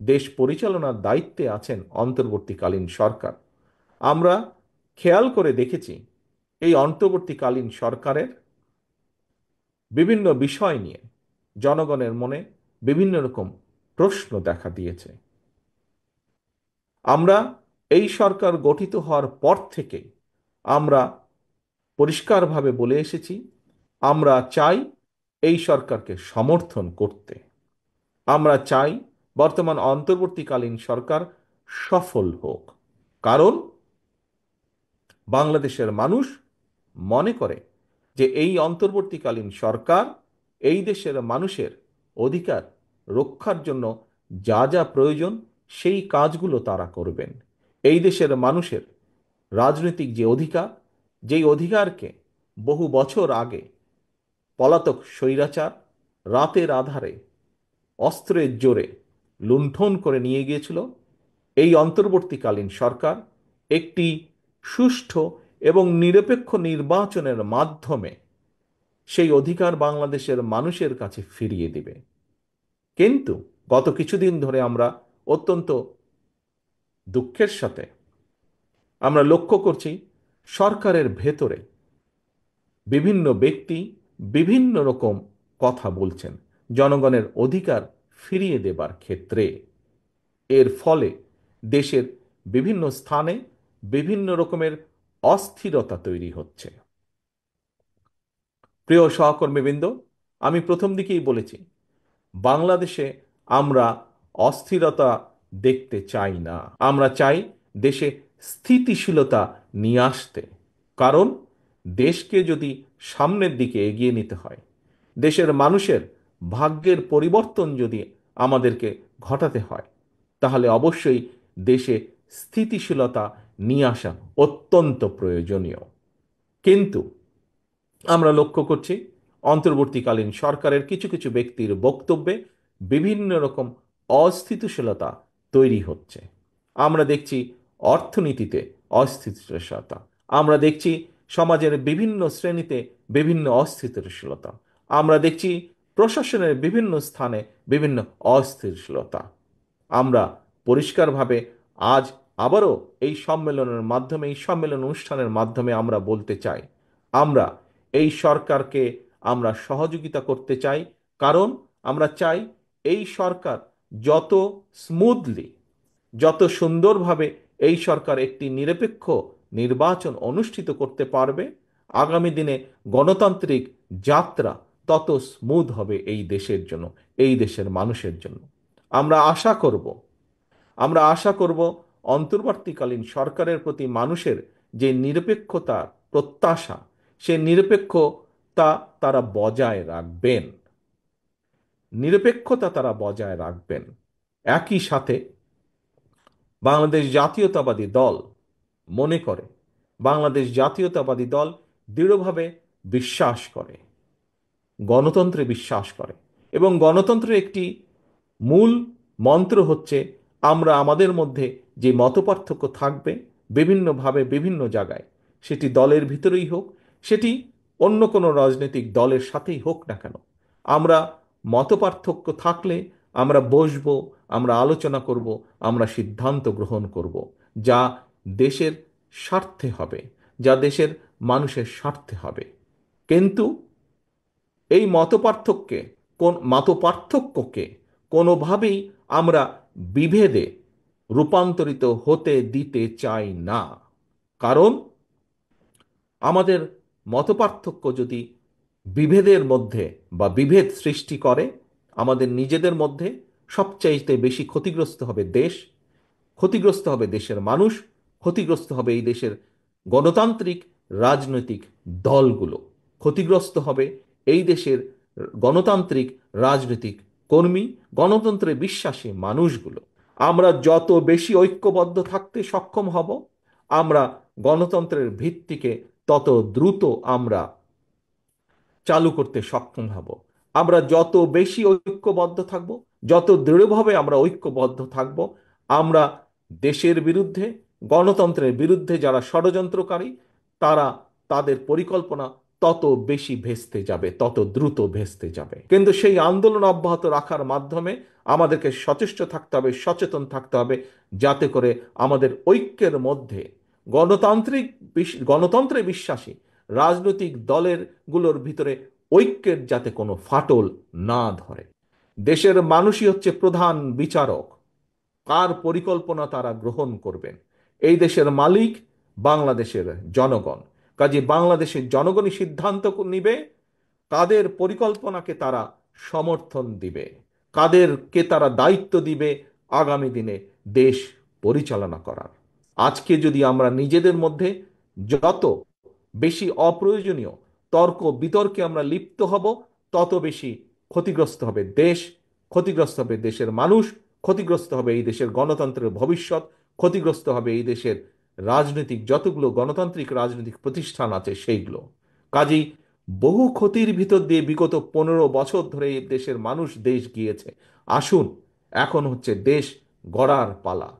দেশ পরিচালনার দায়িত্বে আছেন অন্তর্বর্তীকালীন সরকার। আমরা খেয়াল করে দেখেছি এই অন্তর্বর্তীকালীন সরকারের বিভিন্ন বিষয় নিয়ে জনগণের মনে বিভিন্ন রকম প্রশ্ন দেখা দিয়েছে। আমরা এই সরকার গঠিত হওয়ার পর থেকে আমরা পরিষ্কারভাবে বলে এসেছি, আমরা চাই এই সরকারকে সমর্থন করতে। আমরা চাই বর্তমান অন্তর্বর্তীকালীন সরকার সফল হোক। কারণ বাংলাদেশের মানুষ মনে করে যে এই অন্তর্বর্তীকালীন সরকার এই দেশের মানুষের অধিকার রক্ষার জন্য যা যা প্রয়োজন সেই কাজগুলো তারা করবেন। এই দেশের মানুষের রাজনৈতিক যে অধিকার, যেই অধিকারকে বহু বছর আগে পলাতক স্বৈরাচার রাতের আধারে অস্ত্রের জোরে লুণ্ঠন করে নিয়ে গিয়েছিল, এই অন্তর্বর্তীকালীন সরকার একটি সুষ্ঠু এবং নিরপেক্ষ নির্বাচনের মাধ্যমে সেই অধিকার বাংলাদেশের মানুষের কাছে ফিরিয়ে দিবে। কিন্তু গত কিছুদিন ধরে আমরা অত্যন্ত দুঃখের সাথে আমরা লক্ষ্য করছি সরকারের ভেতরে বিভিন্ন ব্যক্তি বিভিন্ন রকম কথা বলছেন জনগণের অধিকার ফিরিয়ে দেবার ক্ষেত্রে। এর ফলে দেশের বিভিন্ন স্থানে বিভিন্ন রকমের অস্থিরতা তৈরি হচ্ছে। প্রিয় সহকর্মীবৃন্দ, আমি প্রথম দিকেই বলেছি বাংলাদেশে আমরা অস্থিরতা দেখতে চাই না। আমরা চাই দেশে স্থিতিশীলতা নিয়ে আসতে। কারণ দেশকে যদি সামনের দিকে এগিয়ে নিতে হয়, দেশের মানুষের ভাগ্যের পরিবর্তন যদি আমাদেরকে ঘটাতে হয়, তাহলে অবশ্যই দেশে স্থিতিশীলতা নিয়ে আসা অত্যন্ত প্রয়োজনীয়। কিন্তু আমরা লক্ষ্য করছি অন্তর্বর্তীকালীন সরকারের কিছু কিছু ব্যক্তির বক্তব্যে বিভিন্ন রকম অস্থিতিশীলতা তৈরি হচ্ছে। আমরা দেখছি অর্থনীতিতে অস্থিতিশীলতা, আমরা দেখছি সমাজের বিভিন্ন শ্রেণীতে বিভিন্ন অস্থিতিশীলতা, আমরা দেখছি প্রশাসনের বিভিন্ন স্থানে বিভিন্ন অস্থিতিশীলতা। আমরা পরিষ্কারভাবে আজ আবারও এই সম্মেলনের মাধ্যমে, এই সম্মেলন অনুষ্ঠানের মাধ্যমে আমরা বলতে চাই, আমরা এই সরকারকে আমরা সহযোগিতা করতে চাই। কারণ আমরা চাই এই সরকার যত স্মুথলি, যত সুন্দরভাবে এই সরকার একটি নিরপেক্ষ নির্বাচন অনুষ্ঠিত করতে পারবে, আগামী দিনে গণতান্ত্রিক যাত্রা তত স্মুথ হবে এই দেশের জন্য, এই দেশের মানুষের জন্য। আমরা আশা করব, আমরা আশা করব অন্তর্বর্তীকালীন সরকারের প্রতি মানুষের যে নিরপেক্ষতার প্রত্যাশা, সে নিরপেক্ষতা তারা বজায় রাখবেন, নিরপেক্ষতা তারা বজায় রাখবেন। একই সাথে বাংলাদেশ জাতীয়তাবাদী দল মনে করে, বাংলাদেশ জাতীয়তাবাদী দল দৃঢ়ভাবে বিশ্বাস করে, গণতন্ত্রে বিশ্বাস করে, এবং গণতন্ত্রের একটি মূল মন্ত্র হচ্ছে আমরা আমাদের মধ্যে যে মতপার্থক্য থাকবে বিভিন্নভাবে বিভিন্ন জায়গায়, সেটি দলের ভিতরেই হোক, সেটি অন্য কোনো রাজনৈতিক দলের সাথেই হোক না কেন, আমরা মতপার্থক্য থাকলে আমরা বসবো, আমরা আলোচনা করব, আমরা সিদ্ধান্ত গ্রহণ করব, যা দেশের স্বার্থে হবে, যা দেশের মানুষের স্বার্থে হবে। কিন্তু এই মতপার্থক্যকে কোনোভাবেই আমরা বিভেদে রূপান্তরিত হতে দিতে চাই না। কারণ আমাদের মতপার্থক্য যদি বিভেদের মধ্যে বা বিভেদ সৃষ্টি করে, আমাদের নিজেদের মধ্যে সবচাইতে বেশি ক্ষতিগ্রস্ত হবে দেশ, ক্ষতিগ্রস্ত হবে দেশের মানুষ, ক্ষতিগ্রস্ত হবে এই দেশের গণতান্ত্রিক রাজনৈতিক দলগুলো, ক্ষতিগ্রস্ত হবে এই দেশের গণতান্ত্রিক রাজনৈতিক কর্মী, গণতন্ত্রে বিশ্বাসী মানুষগুলো। আমরা যত বেশি ঐক্যবদ্ধ থাকতে সক্ষম হব, আমরা গণতন্ত্রের ভিত্তিকে তত দ্রুত আমরা চালু করতে সক্ষম হব। আমরা যত বেশি ঐক্যবদ্ধ থাকব, যত দৃঢ়ভাবে আমরা ঐক্যবদ্ধ থাকব, আমরা দেশের বিরুদ্ধে, গণতন্ত্রের বিরুদ্ধে যারা ষড়যন্ত্রকারী, তারা তাদের পরিকল্পনা তত বেশি ভেস্তে যাবে, তত দ্রুত ভেস্তে যাবে। কিন্তু সেই আন্দোলন অব্যাহত রাখার মাধ্যমে আমাদেরকে সচেষ্ট থাকতে হবে, সচেতন থাকতে হবে, যাতে করে আমাদের ঐক্যের মধ্যে গণতান্ত্রিক গণতন্ত্রে বিশ্বাসী রাজনৈতিক দলের গুলোর ভিতরে ঐক্যের যাতে কোনো ফাটল না ধরে। দেশের মানুষই হচ্ছে প্রধান বিচারক, কার পরিকল্পনা তারা গ্রহণ করবেন। এই দেশের মালিক বাংলাদেশের জনগণ। কাজে বাংলাদেশের জনগণই সিদ্ধান্ত নিবে কাদের পরিকল্পনাকে তারা সমর্থন দিবে, কাদেরকে তারা দায়িত্ব দিবে আগামী দিনে দেশ পরিচালনা করার। আজকে যদি আমরা নিজেদের মধ্যে যত বেশি অপ্রয়োজনীয় তর্ক বিতর্কে আমরা লিপ্ত হব, তত বেশি ক্ষতিগ্রস্ত হবে দেশ, ক্ষতিগ্রস্ত হবে দেশের মানুষ, ক্ষতিগ্রস্ত হবে এই দেশের গণতন্ত্রের ভবিষ্যৎ, ক্ষতিগ্রস্ত হবে এই দেশের রাজনৈতিক যতগুলো গণতান্ত্রিক রাজনৈতিক প্রতিষ্ঠান আছে সেইগুলো। কাজেই বহু ক্ষতির ভিতর দিয়ে বিগত 15 বছর ধরে এই দেশের মানুষ দেশ গিয়েছে। আসুন, এখন হচ্ছে দেশ গড়ার পালা।